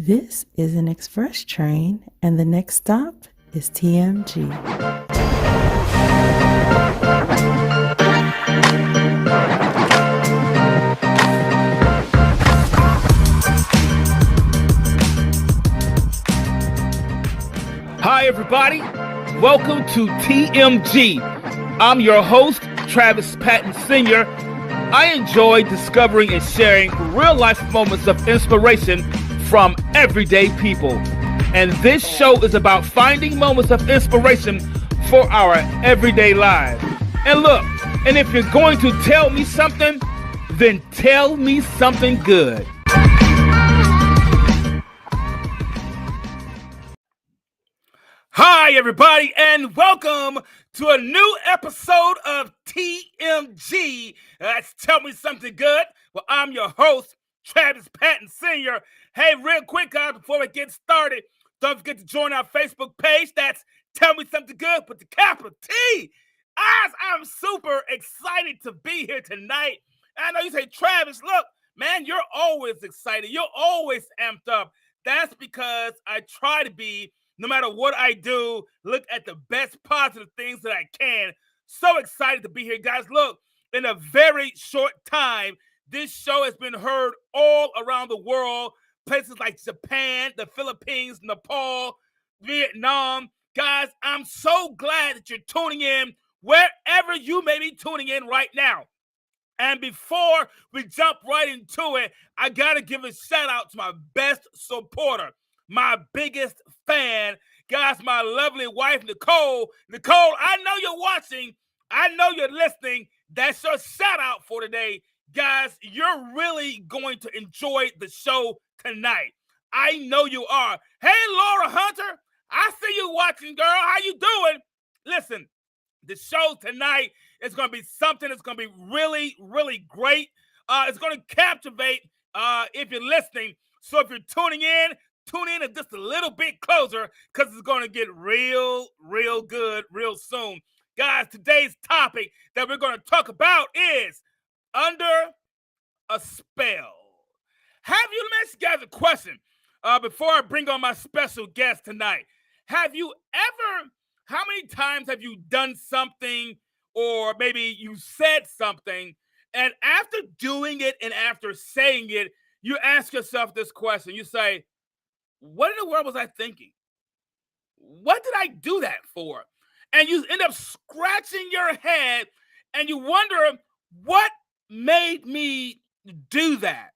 This is an express train, and the next stop is TMG. Hi, everybody. Welcome to TMG. I'm your host, Travis Patton Sr. I enjoy discovering and sharing real-life moments of inspiration from everyday people. And this show is about finding moments of inspiration for our everyday lives. And look, and if you're going to tell me something, then tell me something good. Hi, everybody, and welcome to a new episode of TMG. That's Tell Me Something Good. Well, I'm your host, Travis Patton Sr. Hey, real quick, guys, before we get started, don't forget to join our Facebook page. That's Tell Me Something Good with the capital T. As I'm super excited to be here tonight. I know you say, Travis, look, man, you're always excited. You're always amped up. That's because I try to be, no matter what I do, look at the best positive things that I can. So excited to be here, guys. Look, in a very short time, this show has been heard all around the world. Places like Japan, the Philippines, Nepal, Vietnam. Guys, I'm so glad that you're tuning in wherever you may be tuning in right now. And before we jump right into it, I got to give a shout out to my best supporter, my biggest fan, guys, my lovely wife, Nicole. Nicole, I know you're watching. I know you're listening. That's your shout out for today. Guys, you're really going to enjoy the show tonight. I know you are. Hey, Laura Hunter, I see you watching, girl. How you doing? Listen, the show tonight is going to be something that's going to be really, really great. It's going to captivate if you're listening. So if you're tuning in just a little bit closer because it's going to get real, real good real soon. Guys, today's topic that we're going to talk about is under a spell. Let me ask you guys a question before I bring on my special guest tonight. How many times have you done something or maybe you said something and after doing it and after saying it, you ask yourself this question. You say, what in the world was I thinking? What did I do that for? And you end up scratching your head and you wonder, what made me do that?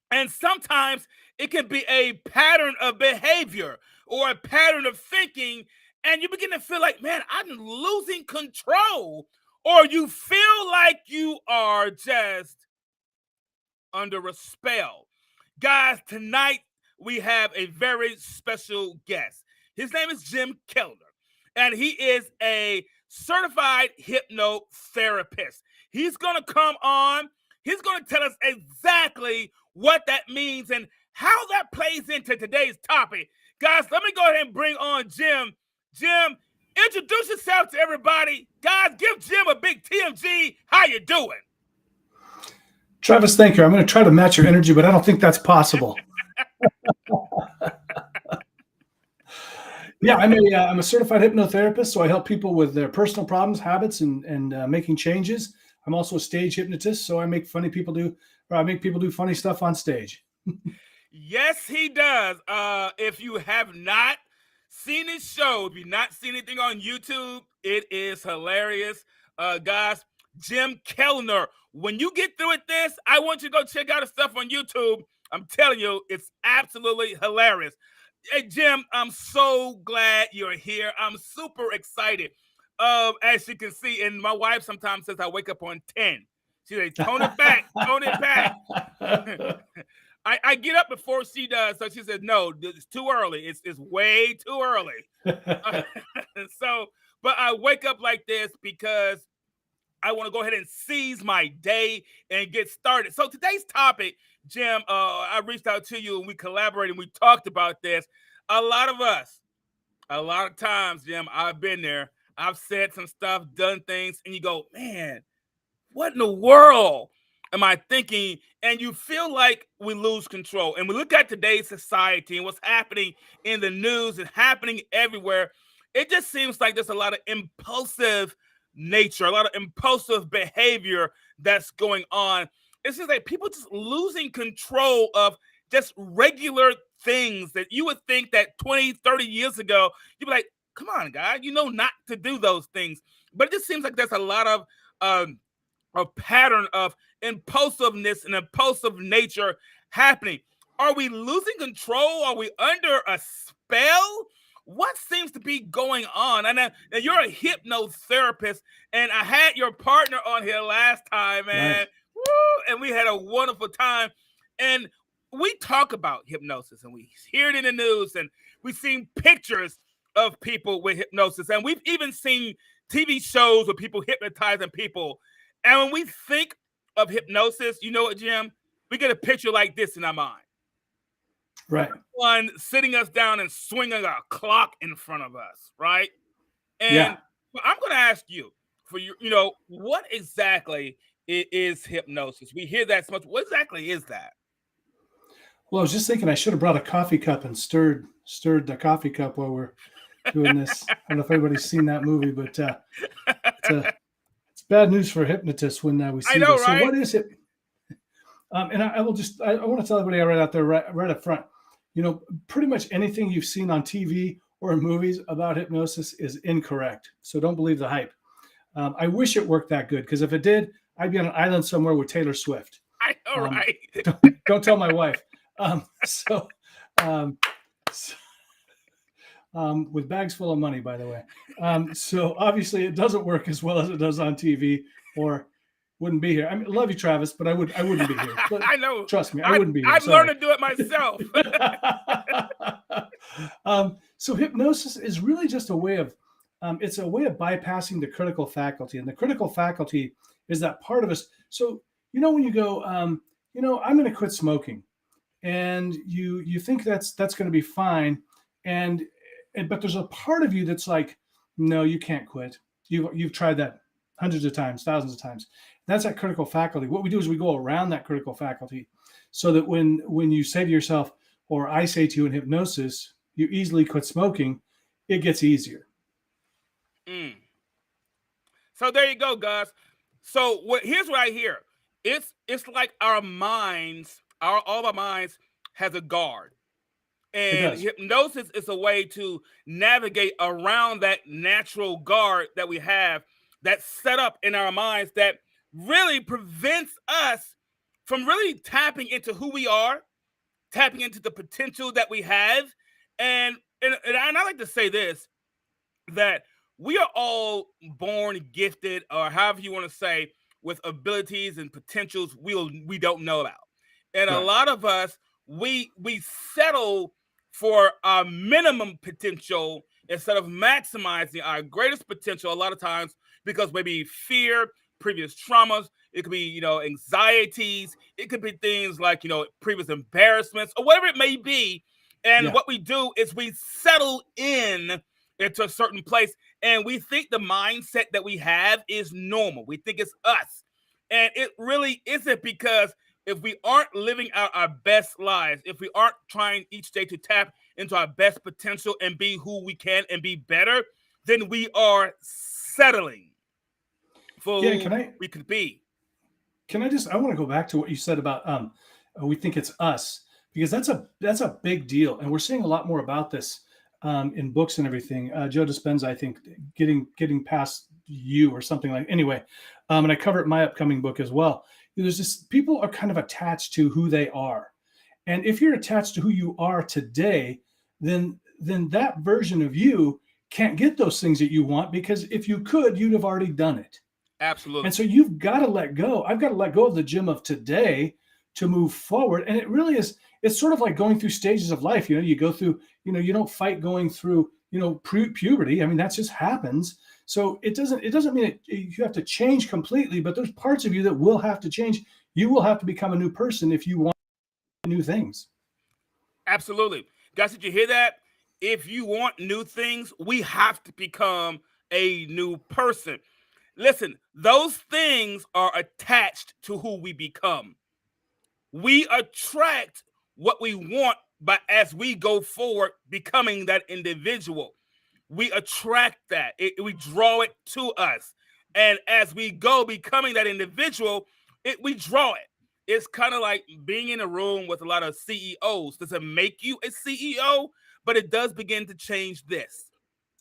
And sometimes it can be a pattern of behavior or a pattern of thinking, and you begin to feel like, man, I'm losing control, or you feel like you are just under a spell. Guys, tonight we have a very special guest. His name is Jim Kellner, and he is a certified hypnotherapist. He's going to come on. He's going to tell us exactly what that means and how that plays into today's topic. Guys, let me go ahead and bring on Jim. Jim, introduce yourself to everybody. Guys, give Jim a big TMG. How you doing? Travis, thank you. I'm going to try to match your energy, but I don't think that's possible. Yeah, I'm a certified hypnotherapist, so I help people with their personal problems, habits, and making changes. I'm also a stage hypnotist, so I make people do funny stuff on stage. Yes, he does. If you have not seen his show, if you've not seen anything on YouTube, it is hilarious. Guys, Jim Kellner. When you get through with this, I want you to go check out his stuff on YouTube. I'm telling you, it's absolutely hilarious. Hey, Jim, I'm so glad you're here. I'm super excited. As you can see, and my wife sometimes says I wake up on 10. She says, tone it back, tone it back. I get up before she does, so she says, no, it's too early. It's way too early. But I wake up like this because I want to go ahead and seize my day and get started. So today's topic, Jim, I reached out to you and we collaborated and we talked about this. A lot of times, Jim, I've been there. I've said some stuff, done things, and you go, man, what in the world am I thinking? And you feel like we lose control. And we look at today's society and what's happening in the news and happening everywhere. It just seems like there's a lot of impulsive nature, a lot of impulsive behavior that's going on. It seems like people just losing control of just regular things that you would think that 20, 30 years ago, you'd be like, come on, guy, you know not to do those things. But it just seems like there's a lot of a pattern of impulsiveness and impulsive nature happening. Are we losing control? Are we under a spell? What seems to be going on? And you're a hypnotherapist, and I had your partner on here last time, man. Right. Woo, and we had a wonderful time. And we talk about hypnosis, and we hear it in the news, and we've seen pictures of people with hypnosis, and we've even seen TV shows with people hypnotizing people. And when we think of hypnosis, you know what, Jim? We get a picture like this in our mind. Right. One sitting us down and swinging a clock in front of us, right? And Yeah. I'm going to ask you for what exactly is hypnosis? We hear that so much. What exactly is that? Well, I was just thinking I should have brought a coffee cup and stirred the coffee cup while we're doing this. I don't know if everybody's seen that movie, but it's bad news for hypnotists when we see I know, this. right? So what is it? And I want to tell everybody right out there, right up front, pretty much anything you've seen on TV or in movies about hypnosis is incorrect. So don't believe the hype. I wish it worked that good, because if it did, I'd be on an island somewhere with Taylor Swift. I know, right? Don't tell my wife. With bags full of money, by the way. So obviously it doesn't work as well as it does on TV, or wouldn't be here. I mean, love you, Travis, but I wouldn't be here. But I know. Trust me, I wouldn't be here. I'd learn to do it myself. So hypnosis is really just a way of, it's a way of bypassing the critical faculty. And the critical faculty is that part of us. So, when you go, I'm going to quit smoking, and you think that's going to be fine. But there's a part of you that's like, no, you can't quit. You've tried that hundreds of times, thousands of times. That's that critical faculty. What we do is we go around that critical faculty, so that when you say to yourself, or I say to you in hypnosis, you easily quit smoking, it gets easier. So there you go, guys. So here's what I hear. It's like our minds, all of our minds has a guard. And hypnosis is a way to navigate around that natural guard that we have, that's set up in our minds, that really prevents us from really tapping into who we are, tapping into the potential that we have. And I like to say this, that we are all born gifted, or however you want to say, with abilities and potentials we don't know about. And a lot of us, we settle for our minimum potential instead of maximizing our greatest potential a lot of times, because maybe fear, previous traumas, it could be, anxieties, it could be things like, previous embarrassments, or whatever it may be. And what we do is we settle into a certain place, and we think the mindset that we have is normal. We think it's us. And it really isn't, because if we aren't living out our best lives, if we aren't trying each day to tap into our best potential and be who we can and be better, then we are settling for who we could be. I want to go back to what you said about we think it's us, because that's a big deal. And we're seeing a lot more about this in books and everything. Joe Dispenza, I think, getting past you or something like, anyway. And I cover it in my upcoming book as well. There's this, people are kind of attached to who they are. And if you're attached to who you are today, then that version of you can't get those things that you want, because if you could, you'd have already done it. Absolutely. And so you've got to let go. I've got to let go of the Jim of today to move forward. And it really is, it's sort of like going through stages of life. You go through, you don't fight going through, puberty. I mean, that just happens. So it doesn't mean you have to change completely, but there's parts of you that will have to change. You will have to become a new person if you want new things. Absolutely. Guys, did you hear that? If you want new things, we have to become a new person. Listen, those things are attached to who we become. We attract what we want, but as we go forward, becoming that individual, we attract that. We draw it to us. And as we go becoming that individual, we draw it. It's kind of like being in a room with a lot of CEOs. Does it make you a CEO? But it does begin to change this.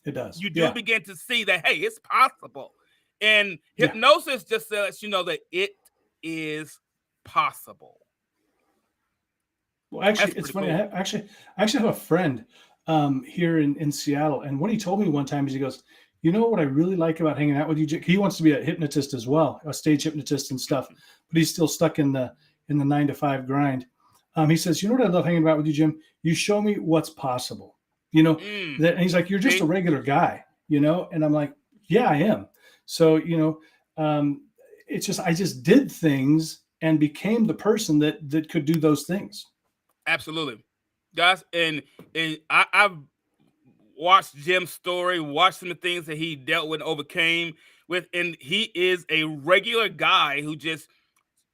It does. You do begin to see that, hey, it's possible. And hypnosis just lets you know that it is possible. Well, actually, it's funny. Cool. I actually have a friend here in Seattle, and what he told me one time is he goes, you know what I really like about hanging out with you? He wants to be a hypnotist as well, a stage hypnotist and stuff, but he's still stuck in the 9-to-5 grind. He says, you know what I love hanging out with you, Jim? You show me what's possible. You know, and he's like, you're just a regular guy, you know? And I'm like, yeah, I am. So, you know, it's just, I just did things and became the person that could do those things. Absolutely, guys. And I've watched Jim's story, watched some of the things that he dealt with and overcame with, and he is a regular guy who just,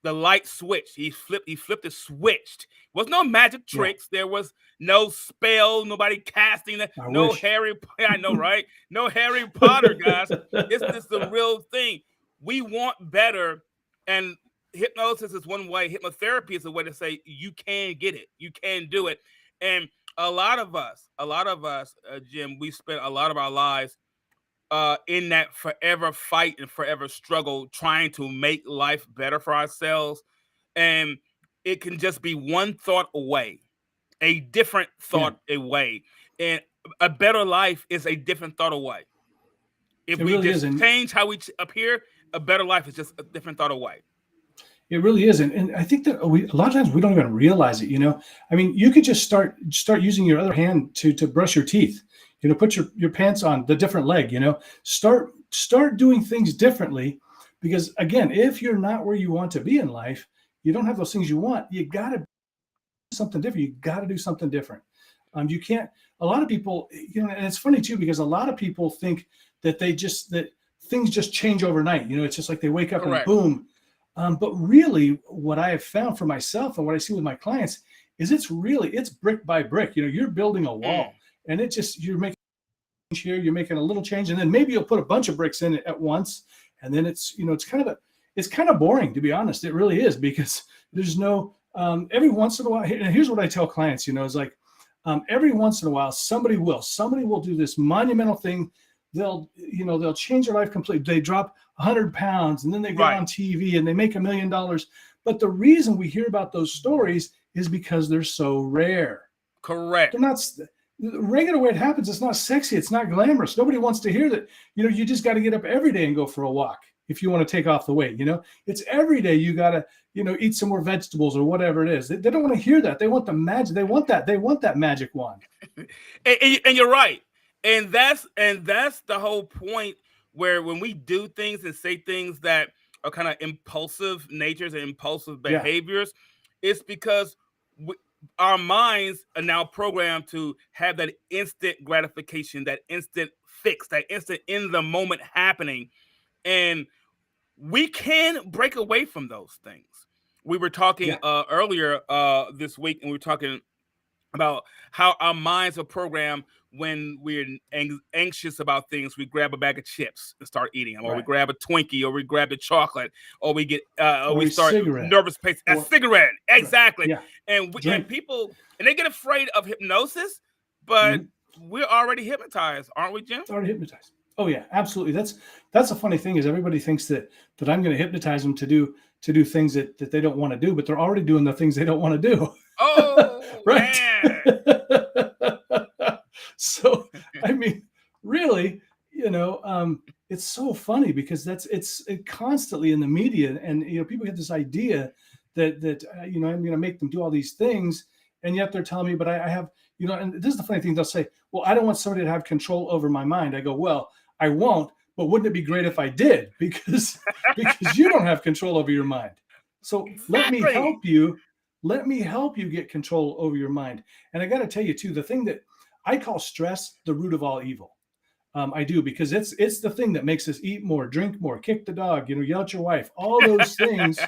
the light switched. He flipped it switched. There was no magic tricks. There was no spell, nobody casting it, no Harry. I know, right? No Harry Potter, guys. It's just the real thing. We want better, and hypnosis is one way. Hypnotherapy is a way to say you can get it. You can do it. And a lot of us, Jim, we spent a lot of our lives in that forever fight and forever struggle trying to make life better for ourselves. And it can just be one thought away, a different thought away. And a better life is a different thought away. If we really just change how we appear, a better life is just a different thought away. It really is. And I think that a lot of times we don't even realize it, you know. I mean, you could just start using your other hand to brush your teeth, you know, put your pants on the different leg, you know, start doing things differently. Because again, if you're not where you want to be in life, you don't have those things you want, you got to do something different. You got to do something different. You can't, a lot of people, you know, and it's funny too, because a lot of people think that that things just change overnight. You know, it's just like they wake up and boom. But really what I have found for myself and what I see with my clients is it's brick by brick. You know, you're building a wall and you're making here, you're making a little change, and then maybe you'll put a bunch of bricks in it at once. And then it's, you know, it's kind of boring, to be honest. It really is, because there's no, every once in a while, and here's what I tell clients, you know, is like, every once in a while, somebody will do this monumental thing. They'll change their life completely. They drop 100 pounds and then they go on TV and they make $1 million. But the reason we hear about those stories is because they're so rare. Correct. They're not the regular way it happens. It's not sexy. It's not glamorous. Nobody wants to hear that. You know, you just got to get up every day and go for a walk if you want to take off the weight. You know, it's every day you got to, you know, eat some more vegetables or whatever it is. They don't want to hear that. They want the magic. They want that magic wand. and you're right. And that's the whole point, where when we do things and say things that are kind of impulsive natures and impulsive behaviors, it's because our minds are now programmed to have that instant gratification, that instant fix, that instant in the moment happening. And we can break away from those things. We were talking earlier this week, and we were talking about how our minds are programmed. When we're anxious about things, we grab a bag of chips and start eating them, or we grab a Twinkie, or we grab the chocolate, or we get, or we start nervous pace. A cigarette, exactly. Yeah. And people, and they get afraid of hypnosis, but we're already hypnotized, aren't we, Jim? Already hypnotized. Oh yeah, absolutely. That's a funny thing, is everybody thinks that I'm going to hypnotize them to do things that they don't want to do, but they're already doing the things they don't want to do. Oh, right. So, I mean, really, you know, it's so funny, because it's constantly in the media, and, you know, people get this idea that you know, I'm going to make them do all these things, and yet they're telling me, but I have, you know, and this is the funny thing, they'll say, well, I don't want somebody to have control over my mind. I go, well, I won't, but wouldn't it be great if I did? Because you don't have control over your mind. So let me help you get control over your mind. And I got to tell you too, the thing that I call stress the root of all evil. I do, because it's the thing that makes us eat more, drink more, kick the dog, yell at your wife, all those things,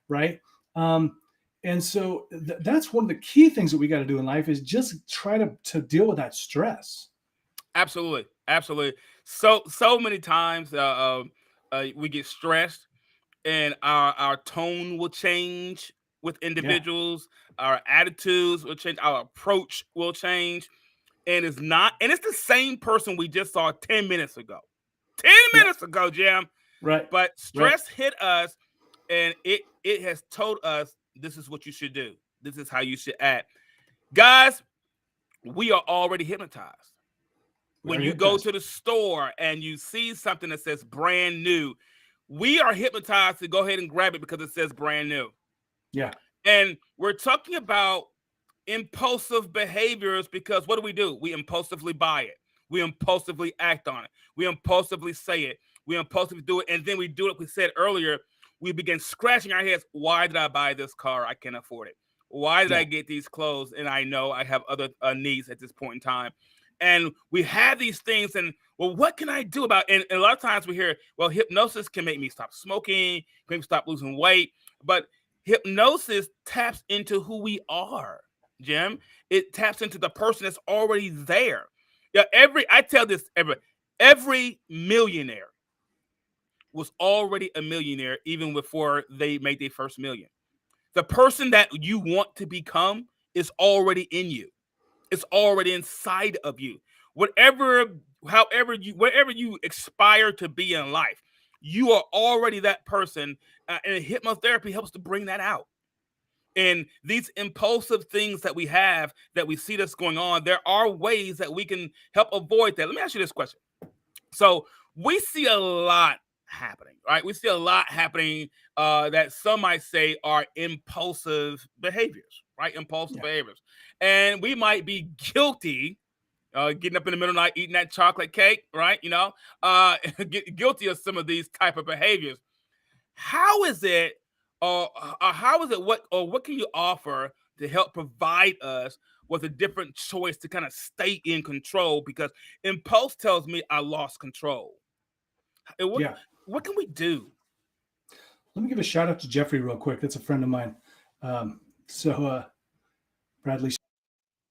right? And so that's one of the key things that we got to do in life, is just try to deal with that stress. Absolutely, absolutely. So many times we get stressed, and our tone will change with individuals. Our attitudes will change. Our approach will change, and it's the same person we just saw 10 minutes ago. 10 minutes ago, Jim. Right. But Right. stress hit us, and it has told us this is what you should do. This is how you should act. Guys, we are already hypnotized. When you go to the store and you see something that says brand new, we are hypnotized to go ahead and grab it because it says brand new. Yeah. And we're talking about impulsive behaviors, because what do? We impulsively buy it. We impulsively act on it. We impulsively say it. We impulsively do it. And then we do it. We said earlier, we begin scratching our heads. Why did I buy this car? I can't afford it. Why did I get these clothes? And I know I have other needs at this point in time. And we have these things, and well, what can I do about it? And a lot of times we hear, well, hypnosis can make me stop smoking, can make me stop losing weight. But hypnosis taps into who we are, Jim. It taps into the person that's already there. Yeah, every millionaire was already a millionaire even before they made their first million. The person that you want to become is already in you. It's already inside of you. Whatever you aspire to be in life, you are already that person. And hypnotherapy helps to bring that out. And these impulsive things that we have, that we see that's going on, there are ways that we can help avoid that. Let me ask you this question. So we see a lot happening, right? We see a lot happening that some might say are impulsive behaviors, right? Impulsive behaviors. And we might be guilty getting up in the middle of the night, eating that chocolate cake, right? Guilty of some of these type of behaviors. How is it, what can you offer to help provide us with a different choice to kind of stay in control? Because impulse tells me I lost control. What can we do? Let me give a shout out to Jeffrey real quick. That's a friend of mine. Bradley.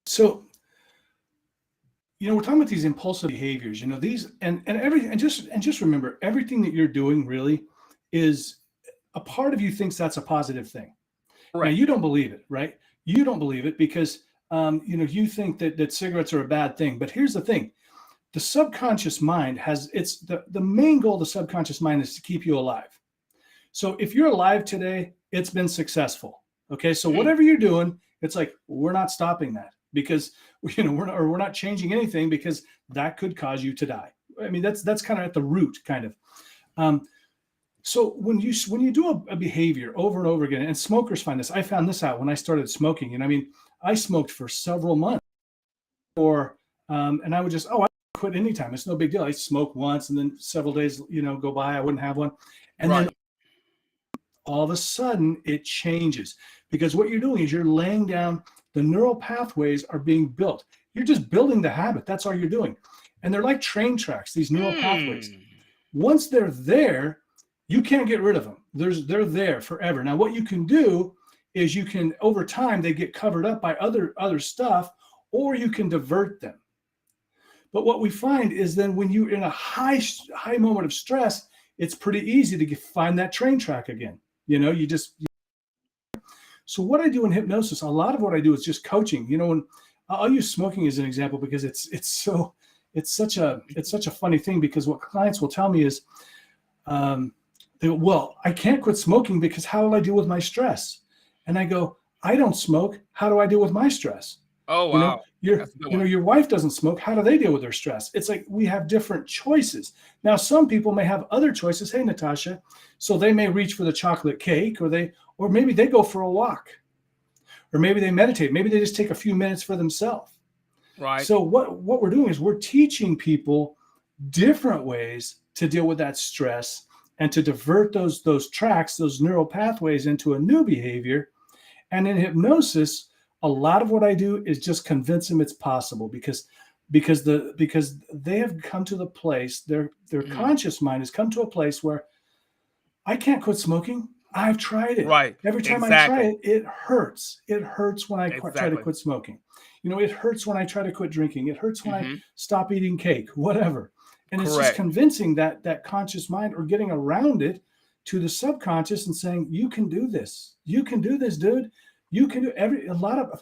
So, we're talking about these impulsive behaviors, these and just remember, everything that you're doing really is a part of you thinks that's a positive thing. Right. Now, you don't believe it, right? You don't believe it because, you think that cigarettes are a bad thing. But here's the thing. The subconscious mind it's the main goal of the subconscious mind is to keep you alive. So if you're alive today, it's been successful. Okay. So whatever you're doing, it's like, we're not stopping that because, we're not changing anything because that could cause you to die. I mean, that's kind of at the root kind of. So when you do a behavior over and over again, and smokers find this, I found this out when I started smoking. And I smoked for several months and I would just, I quit anytime. It's no big deal. I smoke once and then several days, go by, I wouldn't have one. And then all of a sudden it changes, because what you're doing is you're laying down, the neural pathways are being built. You're just building the habit. That's all you're doing. And they're like train tracks, these neural pathways. Once they're there, you can't get rid of them. They're there forever. Now, what you can do is over time, they get covered up by other stuff, or you can divert them. But what we find is then when you're in a high moment of stress, it's pretty easy to find that train track again. So what I do in hypnosis, a lot of what I do is just coaching. When I'll use smoking as an example because it's such a funny thing, because what clients will tell me is, I can't quit smoking because how will I deal with my stress? And I go, I don't smoke. How do I deal with my stress? Oh, wow. Your wife doesn't smoke. How do they deal with their stress? It's like we have different choices. Now, some people may have other choices. Hey, Natasha. So they may reach for the chocolate cake, or maybe they go for a walk, or maybe they meditate. Maybe they just take a few minutes for themselves. Right. So what we're doing is we're teaching people different ways to deal with that stress and to divert those tracks, those neural pathways into a new behavior. And in hypnosis, a lot of what I do is just convince them it's possible, because because they have come to the place, their conscious mind has come to a place where I can't quit smoking. I've tried it. Right. Every time I try Exactly. it, it hurts. It hurts when I try to Exactly. quit smoking. It hurts when I try to quit drinking. It hurts when I Mm-hmm. stop eating cake, whatever. And it's just Correct. convincing that conscious mind, or getting around it to the subconscious and saying, you can do this. You can do this, dude. You can do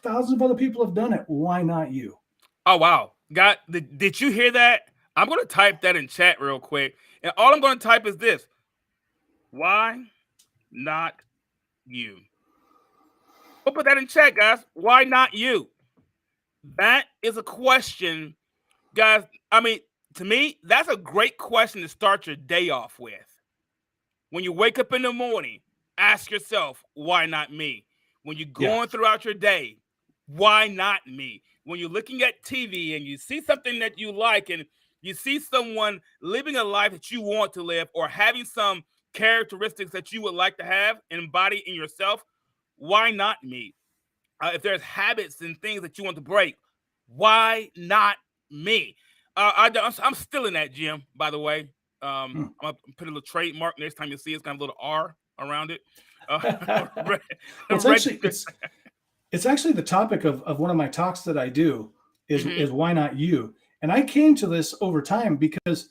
thousands of other people have done it. Why not you? Oh, wow. Did you hear that? I'm going to type that in chat real quick. And all I'm going to type is this. Why not you? We'll put that in chat, guys. Why not you? That is a question, guys. I mean, to me, that's a great question to start your day off with. When you wake up in the morning, ask yourself, why not me? When you're going throughout your day, why not me? When you're looking at TV and you see something that you like, and you see someone living a life that you want to live, or having some characteristics that you would like to have and embody in yourself, why not me? If there's habits and things that you want to break, why not me? I'm still in that gym, by the way. I'm gonna put a little trademark next time you see it's got a little R around it. Well, it's actually the topic of one of my talks that I do is why not you? And I came to this over time because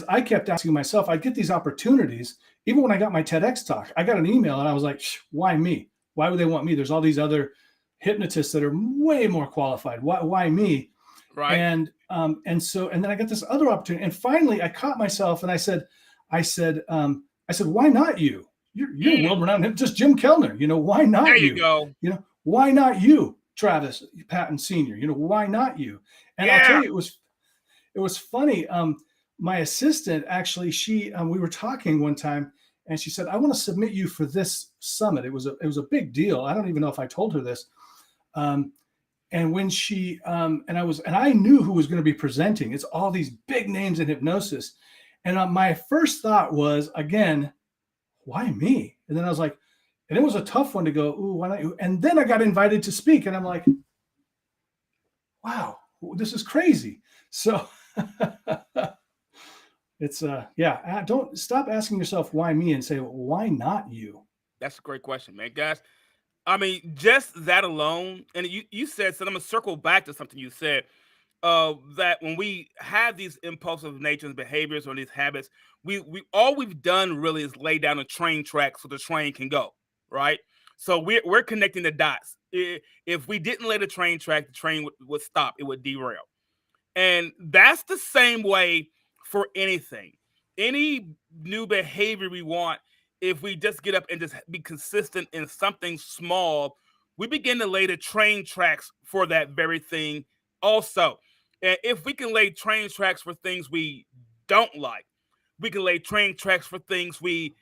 I kept asking myself. I get these opportunities. Even when I got my TEDx talk, I got an email and I was like, why me? Why would they want me? There's all these other hypnotists that are way more qualified. Why me? Right. And then I got this other opportunity, and finally I caught myself, and I said, why not you? You're world-renowned hypnotist Jim Kellner. Why not there you? You go. Why not you, Travis Patton Sr.? Why not you? And I'll tell you, it was funny. My assistant, actually, we were talking one time, and she said, I want to submit you for this summit. It was a big deal. I don't even know if I told her this. And when she and I knew who was going to be presenting. It's all these big names in hypnosis. And my first thought was, again, why me? And then I was like, and it was a tough one to go, ooh, why not you? And then I got invited to speak, and I'm like, wow, this is crazy. So it's don't stop asking yourself why me, and say, why not you? That's a great question, man. Guys, I mean, just that alone, and you said, so I'm gonna circle back to something you said, that when we have these impulsive natures, behaviors, or these habits, we've done really is lay down a train track so the train can go, right? So we're connecting the dots. If we didn't lay the train track, the train would stop. It would derail. And that's the same way for anything. Any new behavior we want, if we just get up and just be consistent in something small, we begin to lay the train tracks for that very thing also. And if we can lay train tracks for things we don't like, we can lay train tracks for things we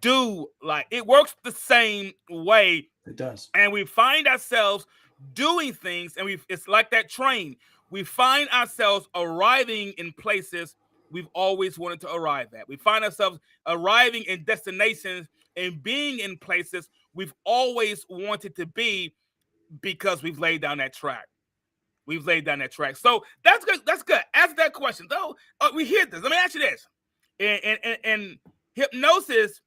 do like. It works the same way. It does. And we find ourselves doing things, and it's like that train. We find ourselves arriving in places we've always wanted to arrive at. We find ourselves arriving in destinations and being in places we've always wanted to be, because we've laid down that track. We've laid down that track. So that's good. That's good. Ask that question. Though we hear this. Let me ask you this. And hypnosis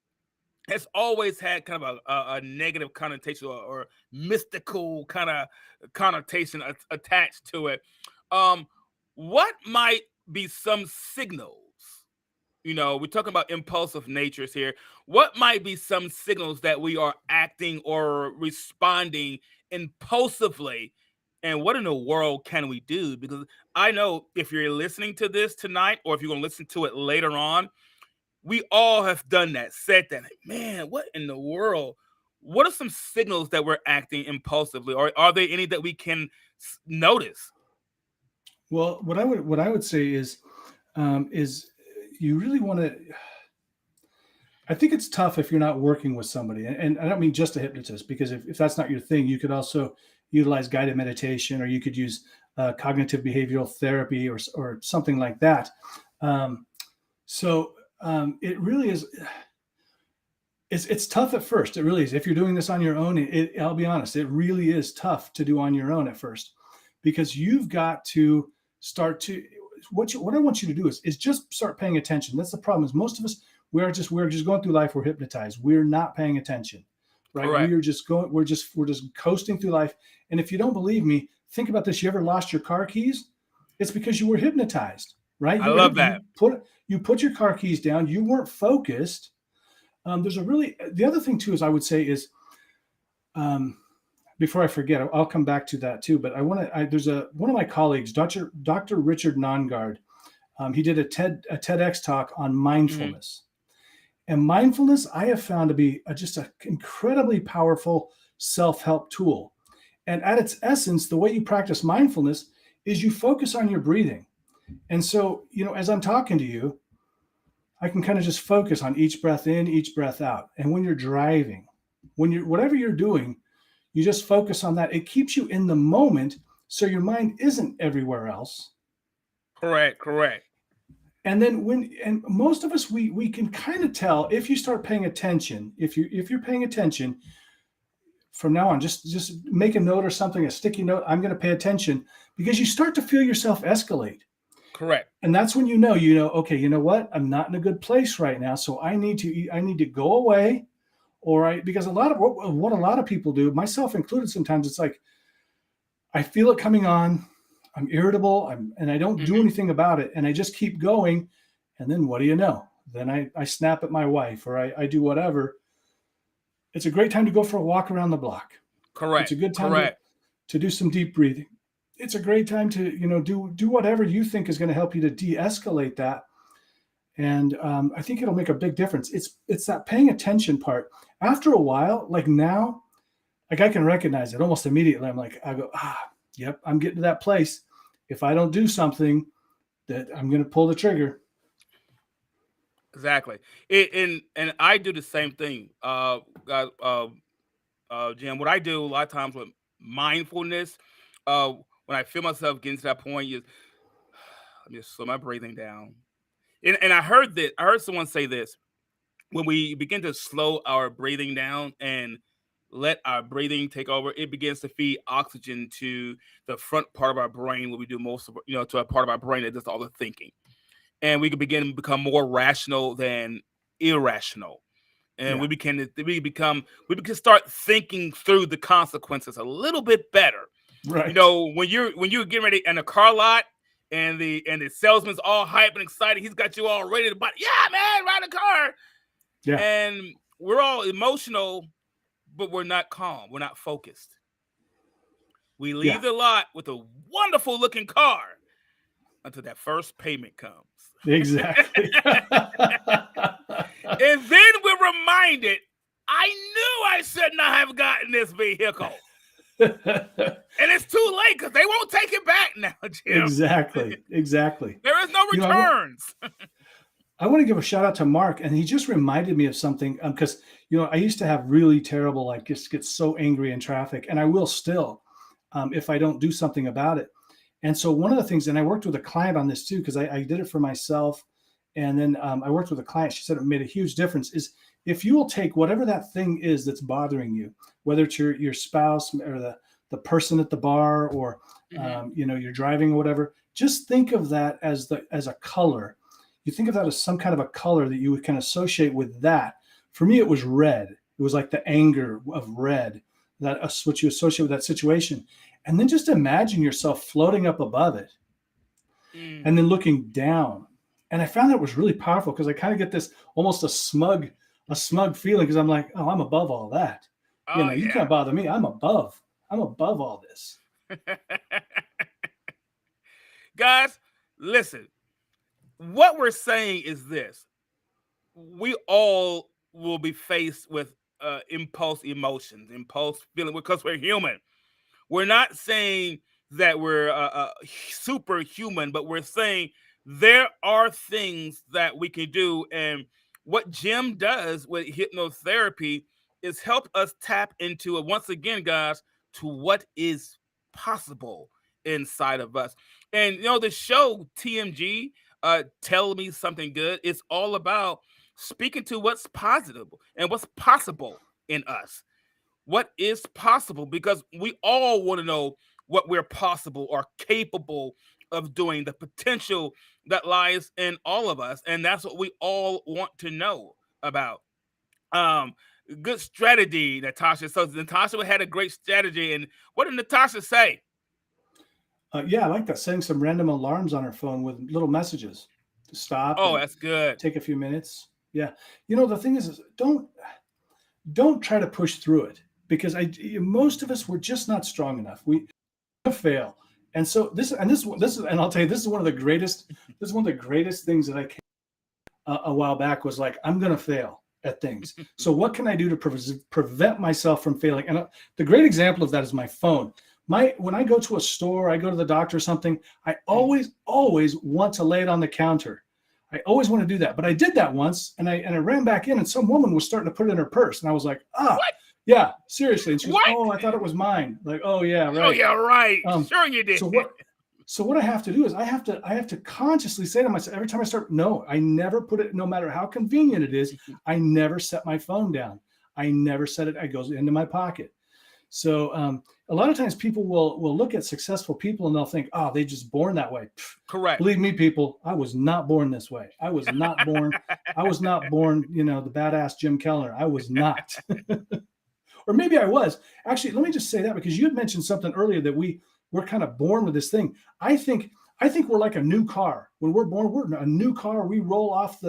has always had kind of a negative connotation, or mystical kind of connotation attached to it. What might be some signals? We're talking about impulsive natures here. What might be some signals that we are acting or responding impulsively? And what in the world can we do? Because I know if you're listening to this tonight, or if you're going to listen to it later on, we all have done that, said that. Man, what in the world? What are some signals that we're acting impulsively? Or are there any that we can notice? Well, what I would say is you really want to. I think it's tough if you're not working with somebody, and I don't mean just a hypnotist, because if that's not your thing, you could also utilize guided meditation, or you could use cognitive behavioral therapy, or something like that. It really is. It's tough at first. It really is. If you're doing this on your own, I'll be honest, it really is tough to do on your own at first, because you've got to start to what I want you to do is just start paying attention. That's the problem. Is most of us we're just going through life. We're hypnotized. We're not paying attention, right? Correct. We are just going. We're just coasting through life. And if you don't believe me, think about this. You ever lost your car keys? It's because you were hypnotized, right? I love that. You put your car keys down. You weren't focused. The other thing too is I would say is, before I forget, I'll come back to that too. But there's one of my colleagues, Dr. Richard Nongard. He did a TEDx talk on mindfulness, and mindfulness I have found to be just an incredibly powerful self-help tool. And at its essence, the way you practice mindfulness is you focus on your breathing. And so, as I'm talking to you, I can kind of just focus on each breath in, each breath out. And when you're driving, whatever you're doing, you just focus on that. It keeps you in the moment, so your mind isn't everywhere else. Correct. And then and most of us, we can kind of tell if you start paying attention. If you're paying attention from now on, just make a note or something, a sticky note. I'm going to pay attention, because you start to feel yourself escalate. Correct. And that's when okay, you know what? I'm not in a good place right now, so I need to go away, because a lot of people do, myself included, sometimes it's like I feel it coming on, I'm irritable, and I don't do anything about it, and I just keep going, and then what do you know? Then I snap at my wife, or I do whatever. It's a great time to go for a walk around the block. Correct. It's a good time to do some deep breathing. It's a great time to do whatever you think is going to help you to de-escalate that. And I think it'll make a big difference. It's that paying attention part. After a while, like now, like I can recognize it almost immediately. I go, yep, I'm getting to that place. If I don't do something, that I'm going to pull the trigger. Exactly. And I do the same thing. Jim, what I do a lot of times with mindfulness, when I feel myself getting to that point, let me just slow my breathing down. And I heard someone say this: when we begin to slow our breathing down and let our breathing take over, it begins to feed oxygen to the front part of our brain, where we do most of, to a part of our brain that does all the thinking. And we can begin to become more rational than irrational. And we can start thinking through the consequences a little bit better. Right. When you're getting ready in a car lot, and the salesman's all hype and excited, he's got you all ready to buy. Yeah, man, ride a car. Yeah. And we're all emotional, but we're not calm. We're not focused. We leave the lot with a wonderful looking car until that first payment comes. Exactly. And then we're reminded, I knew I should not have gotten this vehicle. And it's too late, because they won't take it back now, Jim. Exactly. There is no returns. I want to give a shout out to Mark, and he just reminded me of something, because I used to have really terrible, just get so angry in traffic, and I will still, if I don't do something about it. And so one of the things, and I worked with a client on this too, because I did it for myself, and then I worked with a client. She said it made a huge difference. Is if you will take whatever that thing is that's bothering you, whether it's your spouse or the person at the bar, or you're driving or whatever, just think of that as a color. You think of that as some kind of a color that you can associate with that. For me, it was red. It was like the anger of red, that's what you associate with that situation. And then just imagine yourself floating up above it, and then looking down. And I found that was really powerful, because I kind of get this almost a smug feeling, because I'm like, oh, I'm above all that. You can't bother me. I'm above all this. Guys, listen. What we're saying is this: we all will be faced with impulse emotions, impulse feeling, because we're human. We're not saying that we're superhuman, but we're saying there are things that we can do. And what Jim does with hypnotherapy is help us tap into it once again, guys, to what is possible inside of us. And the show TMG, Tell Me Something Good, it's all about speaking to what's positive and what's possible in us. What is possible? Because we all want to know what we're possible or capable of doing, the potential that lies in all of us, and that's what we all want to know about. Um, Good strategy, Natasha. So Natasha had a great strategy, and what did Natasha say? Yeah, I like that. Setting some random alarms on her phone with little messages to stop Oh, and that's good. take a few minutes. Yeah, the thing is don't try to push through it, because most of us, we're just not strong enough. We fail, and so this is, and I'll tell you, this is one of the greatest. This is one of the greatest things that I came a while back, was like, I'm gonna fail at things. So what can I do to prevent myself from failing? And the great example of that is my phone. When I go to a store, I go to the doctor or something, I always want to lay it on the counter. I always want to do that. But I did that once, and I ran back in, and some woman was starting to put it in her purse, and I was like, What? yeah, seriously. And she goes, What? oh, I thought it was mine. Like, oh yeah, Oh, right. yeah, right. Sure you did. So what I have to do is I have to consciously say to myself every time I start, no, I never put it, no matter how convenient it is, I never set my phone down. I never set it, it goes into my pocket. So a lot of times people will look at successful people and they'll think, oh, they just born that way. Correct. Believe me, people, I was not born this way. I was not born, the badass Jim Kellner. I was not. Or maybe I was. Actually, let me just say that, because you had mentioned something earlier that we're kind of born with this thing. I think we're like a new car. When we're born, we're a new car. We roll off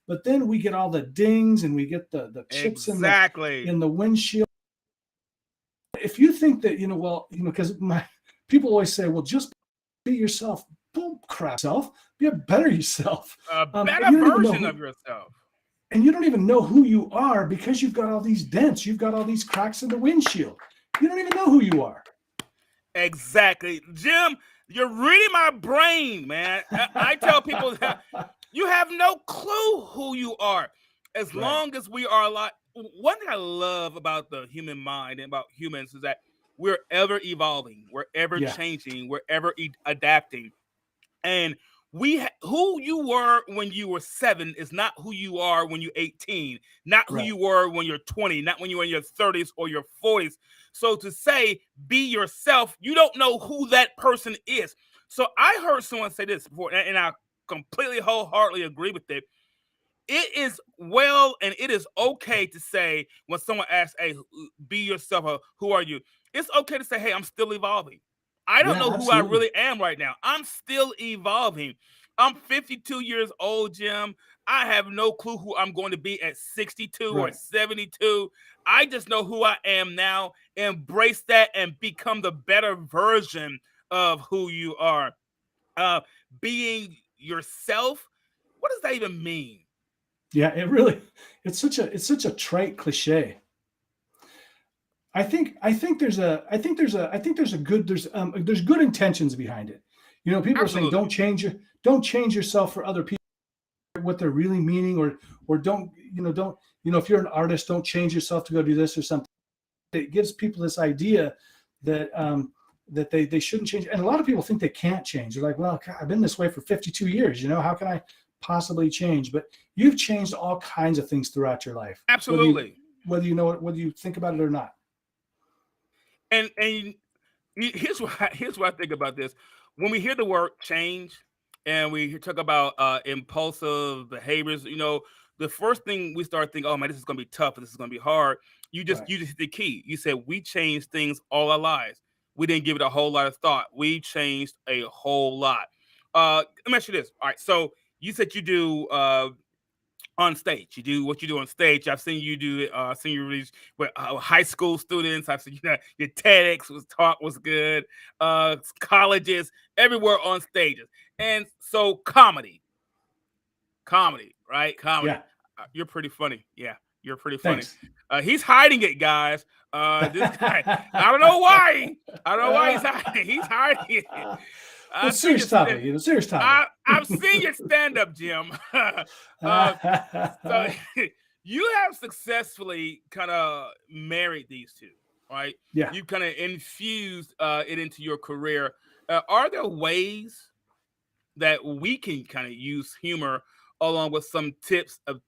but then we get all the dings, and we get the chips exactly in the windshield. If you think that, because people always say, well, just be yourself. Don't crap yourself. Be a better yourself. a better version of yourself. And you don't even know who you are, because you've got all these dents. You've got all these cracks in the windshield. You don't even know who you are. Exactly. Jim, you're reading my brain, man. I tell people that you have no clue who you are. As long as we are alive. One thing I love about the human mind and about humans is that we're ever evolving, we're ever changing, we're ever adapting. And who you were when you were 7 is not who you are when you're 18, not who you were when you're 20, not when you were in your 30s or your 40s. So to say be yourself, you don't know who that person is. So I heard someone say this before, and I completely wholeheartedly agree with it. It is well and it is okay to say, when someone asks, hey, be yourself, or who are you? It's okay to say, hey, I'm still evolving. I don't know who I really am right now. I'm still evolving. I'm 52 years old, Jim. I have no clue who I'm going to be at 62 or 72. I just know who I am now. Embrace that and become the better version of who you are. Being yourself, what does that even mean? Yeah, it's such a trite cliche. I think there's good intentions behind it. People are saying, don't change yourself for other people. What they're really meaning, or don't if you're an artist, don't change yourself to go do this or something. It gives people this idea that that they shouldn't change. And a lot of people think they can't change. They're like, well, God, I've been this way for 52 years. How can I possibly change? But you've changed all kinds of things throughout your life. Absolutely. Whether you think about it or not. And here's what I think about this. When we hear the word change and we talk about impulsive behaviors, the first thing we start thinking, oh man, this is gonna be tough, this is gonna be hard. You just hit the key. You said we changed things all our lives. We didn't give it a whole lot of thought. We changed a whole lot. Let me ask you this. All right, so you said you do on stage. You do what you do on stage. I've seen you do seen you release with high school students. I've seen your TEDx was good. Colleges, everywhere on stages. And so comedy, right? Comedy. Yeah. You're pretty funny. Yeah, you're pretty funny. Thanks. He's hiding it, guys. This guy, I don't know why. I don't know why he's hiding. He's hiding it. Well, serious topic, serious topic. I've seen your stand-up, Jim. So you have successfully kind of married these two, right? Yeah. You kind of infused it into your career. Are there ways that we can kind of use humor along with some tips of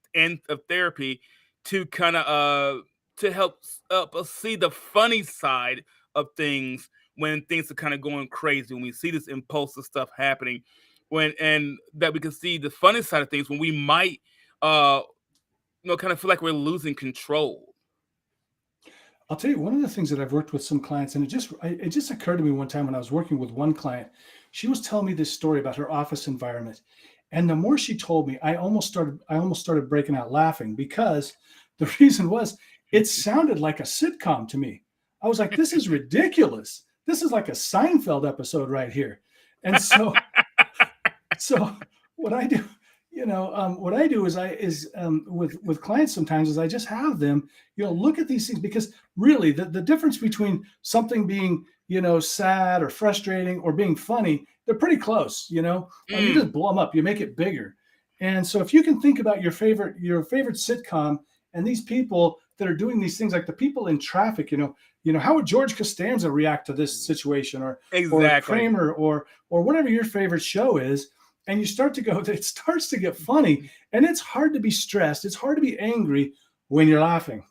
therapy to kind of to help us see the funny side of things when things are kind of going crazy, when we see this impulsive stuff happening, and that we can see the funny side of things when we might kind of feel like we're losing control. I'll tell you, one of the things that I've worked with some clients, and it just occurred to me one time when I was working with one client. She was telling me this story about her office environment, and the more she told me, I almost started breaking out laughing, because the reason was it sounded like a sitcom to me. I was like, this is ridiculous. This is like a Seinfeld episode right here. And so what I do, with clients sometimes is I just have them, look at these things, because really the difference between something being, sad or frustrating or being funny, they're pretty close, you just blow them up, you make it bigger. And so if you can think about your favorite sitcom and these people that are doing these things, like the people in traffic, how would George Costanza react to this situation, or Kramer, or whatever your favorite show is. And you start to go, it starts to get funny, and it's hard to be stressed. It's hard to be angry when you're laughing.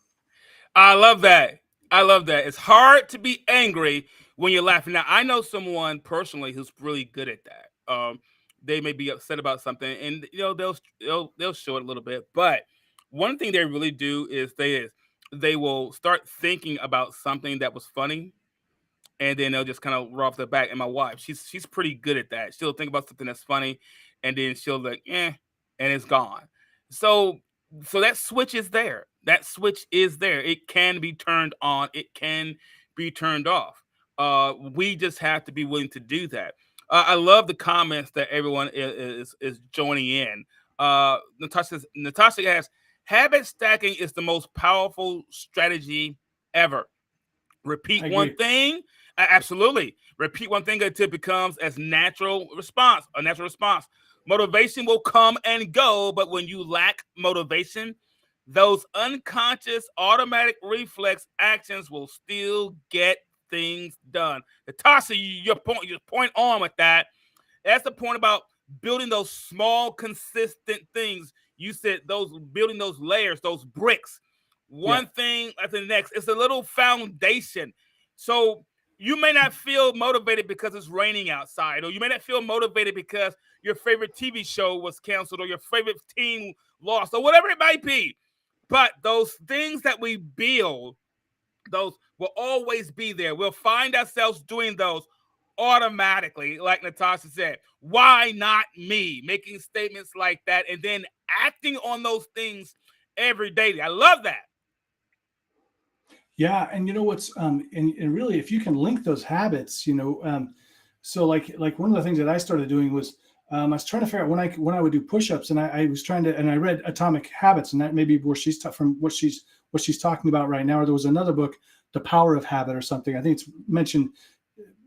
I love that. It's hard to be angry when you're laughing. Now, I know someone personally who's really good at that. They may be upset about something, and they'll show it a little bit. But one thing they really do is they will start thinking about something that was funny, and then they'll just kind of roll off the back. And my wife, she's pretty good at that. She'll think about something that's funny, and then she'll and it's gone. So that switch is there. It can be turned on. It can be turned off. We just have to be willing to do that. I love the comments that everyone is joining in. Natasha asks, habit stacking is the most powerful strategy ever. Repeat one thing. Absolutely. Repeat one thing until it becomes a natural response. Motivation will come and go, but when you lack motivation, those unconscious automatic reflex actions will still get things done. Natasha, your point on with that. That's the point about building those small, consistent things. You said building those layers, those bricks. One thing after the next. It's a little foundation. So you may not feel motivated because it's raining outside, or you may not feel motivated because your favorite TV show was canceled, or your favorite team lost, or whatever it might be. But those things that we build, those will always be there. We'll find ourselves doing those automatically, like Natasha said. Why not me? Making statements like that and then acting on those things every day. I love that. Yeah, and what's and really, if you can link those habits, so like one of the things that I started doing was I was trying to figure out when I would do push-ups, and I was trying to, and I read Atomic Habits, and that may be where she's from what she's talking about right now. Or there was another book, The Power of Habit, or something. I think it's mentioned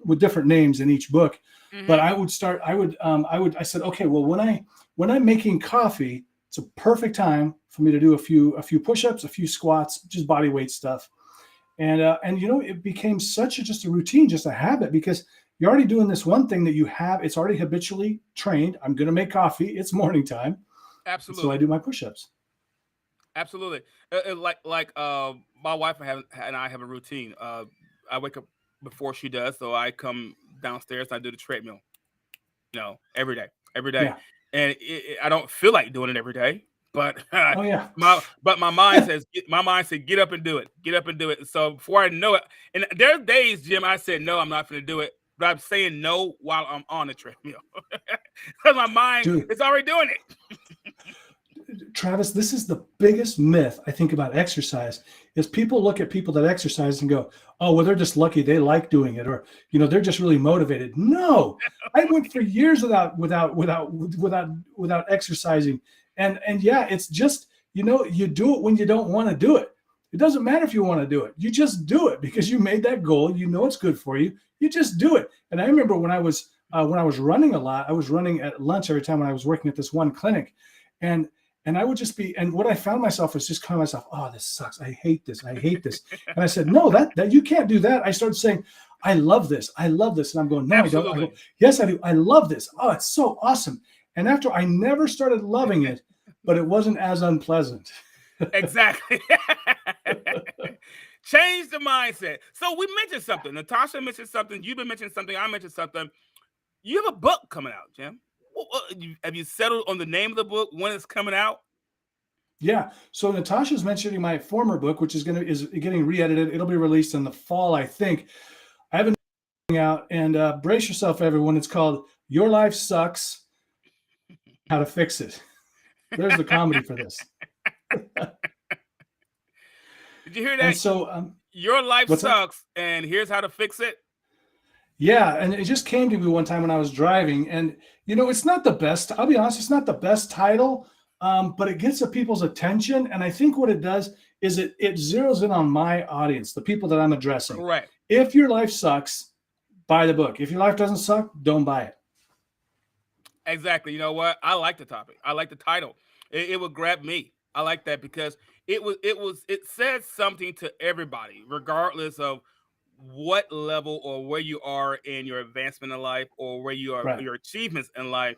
with different names in each book. Mm-hmm. But I said, okay, well, when I'm making coffee, it's a perfect time for me to do a few push-ups, a few squats, just body weight stuff. And it became just a routine, just a habit, because you're already doing this one thing that you have. It's already habitually trained. I'm going to make coffee. It's morning time. Absolutely. So I do my push-ups. Absolutely. Like my wife and I have a routine. I wake up before she does, so I come downstairs and I do the treadmill. Every day. Yeah. And I don't feel like doing it every day. But my mind says get up and do it. Get up and do it. So before I know it, and there are days, Jim, I said no, I'm not going to do it, but I'm saying no while I'm on the treadmill because my mind is already doing it. Travis, this is the biggest myth I think about exercise. Is people look at people that exercise and go, oh, well, they're just lucky, they like doing it, or they're just really motivated. No, I went for years without exercising. And yeah, it's just, you do it when you don't want to do it. It doesn't matter if you want to do it. You just do it because you made that goal. It's good for you. You just do it. And I remember when I was running a lot, I was running at lunch every time when I was working at this one clinic. And I would just be, and what I found myself was just calling myself, oh, this sucks. I hate this. And I said, no, that you can't do that. I started saying, I love this. And I'm going, no, Absolutely. I don't. I go, yes, I do. I love this. Oh, it's so awesome. And after I never started loving it, but it wasn't as unpleasant. Exactly. Change the mindset. So we mentioned something. Natasha mentioned something. You've been mentioning something. I mentioned something. You have a book coming out, Jim. Have you settled on the name of the book, when it's coming out? Yeah. So Natasha's mentioning my former book, which is getting re-edited. It'll be released in the fall, I think. I haven't out, and brace yourself, everyone. It's called "Your Life Sucks: How to Fix It." There's the comedy for this. Did you hear And that? so, Your life what's that? sucks, and here's how to fix it. Yeah, and it just came to me one time when I was driving, and it's not the best. I'll be honest, it's not the best title, but it gets the people's attention, and I think what it does is it zeroes in on my audience, the people that I'm addressing. Correct. If your life sucks, buy the book. If your life doesn't suck, don't buy it. Exactly. You know what? I like the topic. I like the title. It would grab me. I like that because it says something to everybody, regardless of what level or where you are in your advancement in life or where you are Right. your achievements in life.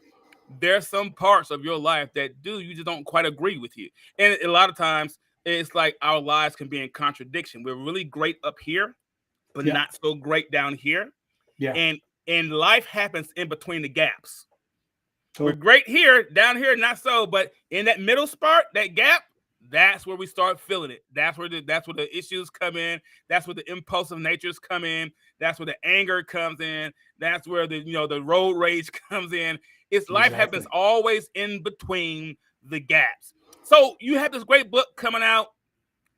There's some parts of your life that you just don't quite agree with you. And a lot of times it's like our lives can be in contradiction. We're really great up here, but Yeah. not so great down here. Yeah. And life happens in between the gaps. Totally. We're great here, down here, not so. But in that middle spot, that gap, that's where we start feeling it. That's where the issues come in. That's where the impulsive natures come in. That's where the anger comes in. That's where the road rage comes in. It's life happens always in between the gaps. So you have this great book coming out,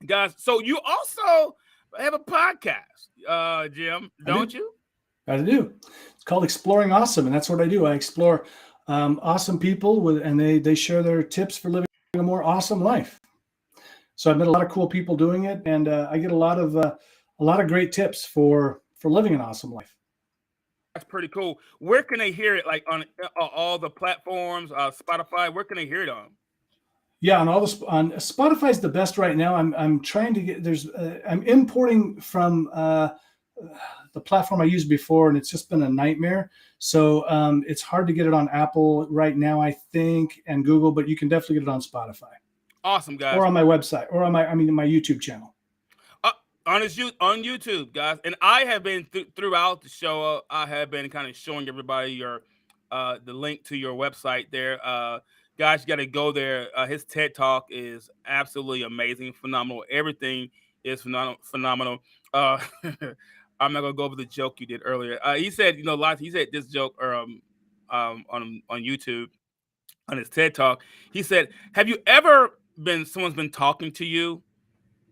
guys. So you also have a podcast, Jim, don't you? I do. It's called Exploring Awesome, and that's what I do. I explore awesome people and they share their tips for living a more awesome life. So I've met a lot of cool people doing it, and I get a lot of great tips for living an awesome life. That's pretty cool. Where can they hear it? Like on all the platforms, Spotify. Where can they hear it on? Yeah, on Spotify's the best right now. I'm trying to get I'm importing from the platform I used before, and it's just been a nightmare. So it's hard to get it on Apple right now, I think, and Google, but you can definitely get it on Spotify. Awesome, guys. Or on my website, or on my YouTube channel. On YouTube, guys. And I have been throughout the show. I have been kind of showing everybody the link to your website there. Guys, you got to go there. His TED Talk is absolutely amazing, phenomenal. Everything is phenomenal. I'm not gonna go over the joke you did earlier. He said, he said this joke on YouTube on his TED Talk. He said, "Have you ever someone's been talking to you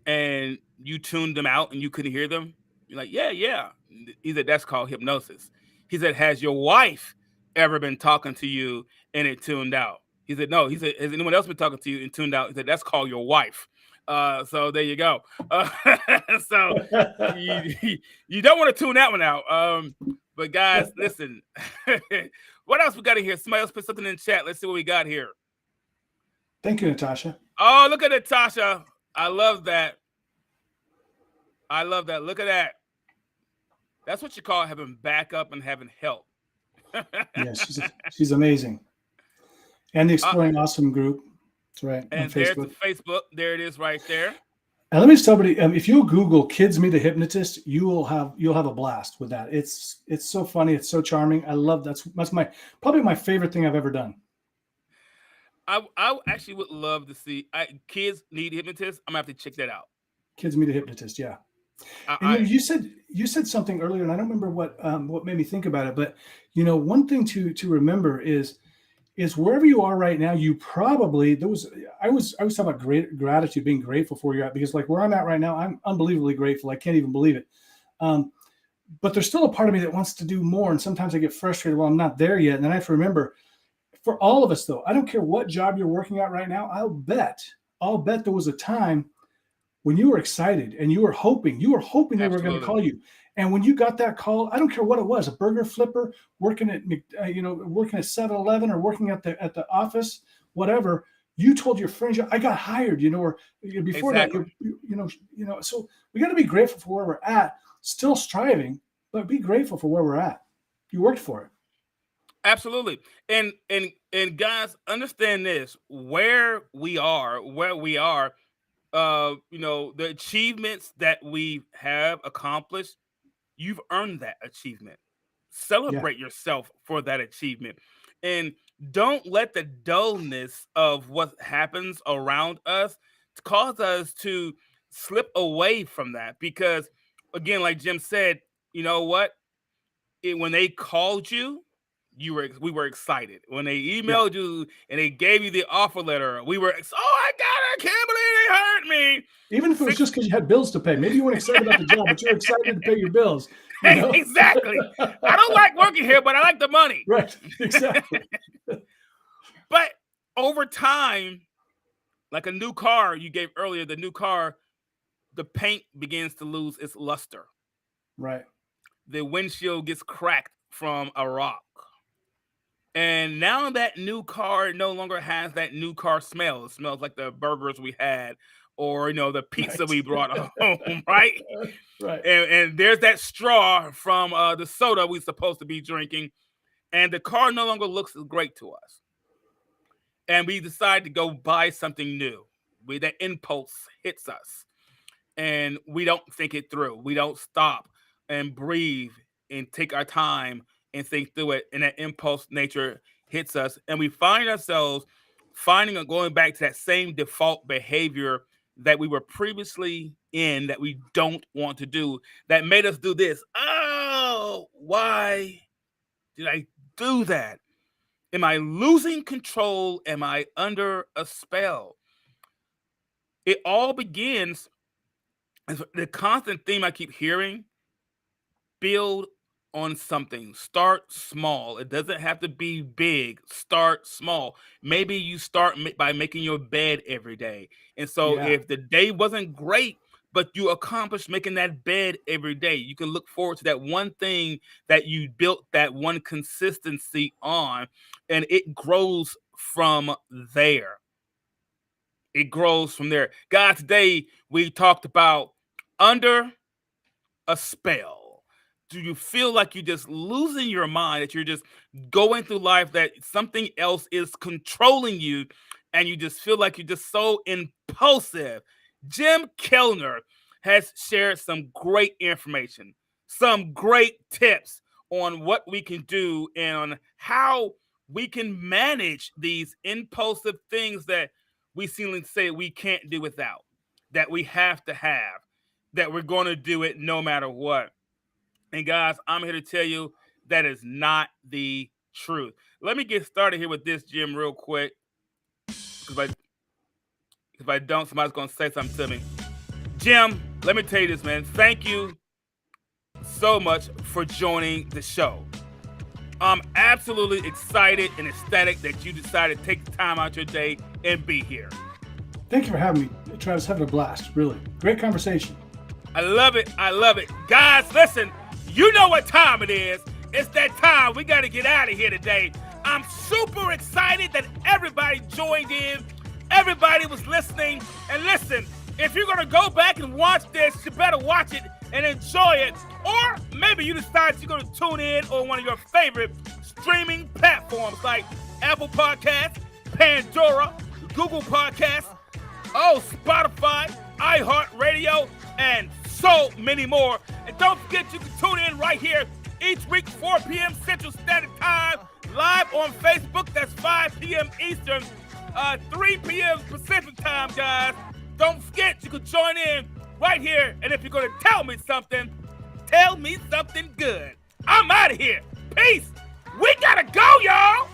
and you tuned them out and you couldn't hear them?" You're like, yeah. He said, "That's called hypnosis." He said, "Has your wife ever been talking to you and it tuned out?" He said, "No." He said, "Has anyone else been talking to you and tuned out?" He said, "That's called your wife." So there you go. So you don't want to tune that one out. But guys, listen, what else we got in here? Somebody else put something in the chat. Let's see what we got here. Thank you, Natasha. Oh, look at Natasha. I love that. Look at that. That's what you call having backup and having help. Yeah, she's amazing. And the Exploring Awesome group. That's right. And on Facebook. There's Facebook. There it is right there. And let me just tell everybody, if you Google "Kids Meet a Hypnotist," you'll have a blast with that. It's so funny. It's so charming. I love that's probably my favorite thing I've ever done. I actually would love to see Kids Need Hypnotists. I'm gonna have to check that out. Kids Meet a Hypnotist. Yeah. And you said something earlier, and I don't remember what made me think about it, but one thing to remember is wherever you are right now, you probably I was talking about great gratitude, being grateful for you, because like where I'm at right now, I'm unbelievably grateful. I can't even believe it. But there's still a part of me that wants to do more, and sometimes I get frustrated while I'm not there yet. And then I have to remember, for all of us though, I don't care what job you're working at right now, I'll bet there was a time when you were excited and you were hoping they were going to call you. And when you got that call, I don't care what it was, a burger flipper, working at 7-Eleven, or working at the office, whatever, you told your friends, I got hired, or before exactly. that, so we got to be grateful for where we're at, still striving, but be grateful for where we're at. You worked for it. Absolutely. And guys, understand this, where we are, the achievements that we have accomplished, you've earned that achievement. Yeah. Celebrate yourself for that achievement. And don't let the dullness of what happens around us cause us to slip away from that. Because, again, like Jim said, you know what? When they called you, we were excited. When they Yeah. emailed you and they gave you the offer letter, we were, oh, I got it. I can't believe they hired me. Even if it was just because you had bills to pay. Maybe you weren't excited about the job, but you're excited to pay your bills, you know? Exactly. I don't like working here, but I like the money. Right. Exactly. But over time, like a new car you gave earlier, the new car, the paint begins to lose its luster. Right. The windshield gets cracked from a rock. And now that new car no longer has that new car smell. It smells like the burgers we had, or the pizza we brought home, right? Right. And there's that straw from the soda we're supposed to be drinking, and the car no longer looks as great to us. And we decide to go buy something new. That impulse hits us, and we don't think it through. We don't stop and breathe and take our time and think through it. And that impulse nature hits us, and we find ourselves going back to that same default behavior that we were previously in, that we don't want to do, that made us do this. Oh, why did I do that? Am I losing control? Am I under a spell? It all begins, the constant theme I keep hearing: build on something. Start small. It doesn't have to be big. Start small. Maybe you start by making your bed every day. And so Yeah. if the day wasn't great, but you accomplished making that bed every day, you can look forward to that one thing that you built that one consistency on, and it grows from there. It grows from there. Guys, today we talked about under a spell. Do you feel like you're just losing your mind, that you're just going through life, that something else is controlling you, and you just feel like you're just so impulsive? Jim Kellner has shared some great information, some great tips on what we can do and on how we can manage these impulsive things that we seemingly say we can't do without, that we have to have, that we're going to do it no matter what. And guys, I'm here to tell you that is not the truth. Let me get started here with this, Jim, real quick. Because if I don't, somebody's going to say something to me. Jim, let me tell you this, man. Thank you so much for joining the show. I'm absolutely excited and ecstatic that you decided to take the time out your day and be here. Thank you for having me, Travis. Having a blast. Really great conversation. I love it. I love it. Guys, listen, you know what time it is. It's that time. We got to get out of here today. I'm super excited that everybody joined in. Everybody was listening. And listen, if you're going to go back and watch this, you better watch it and enjoy it. Or maybe you decide you're going to tune in on one of your favorite streaming platforms like Apple Podcasts, Pandora, Google Podcasts, Spotify, iHeartRadio, and so many more. And don't forget, you can tune in right here each week, 4 p.m. Central Standard Time, live on Facebook. That's 5 p.m. Eastern, 3 p.m. Pacific Time, guys. Don't forget, you can join in right here. And if you're going to tell me something good. I'm out of here. Peace. We got to go, y'all.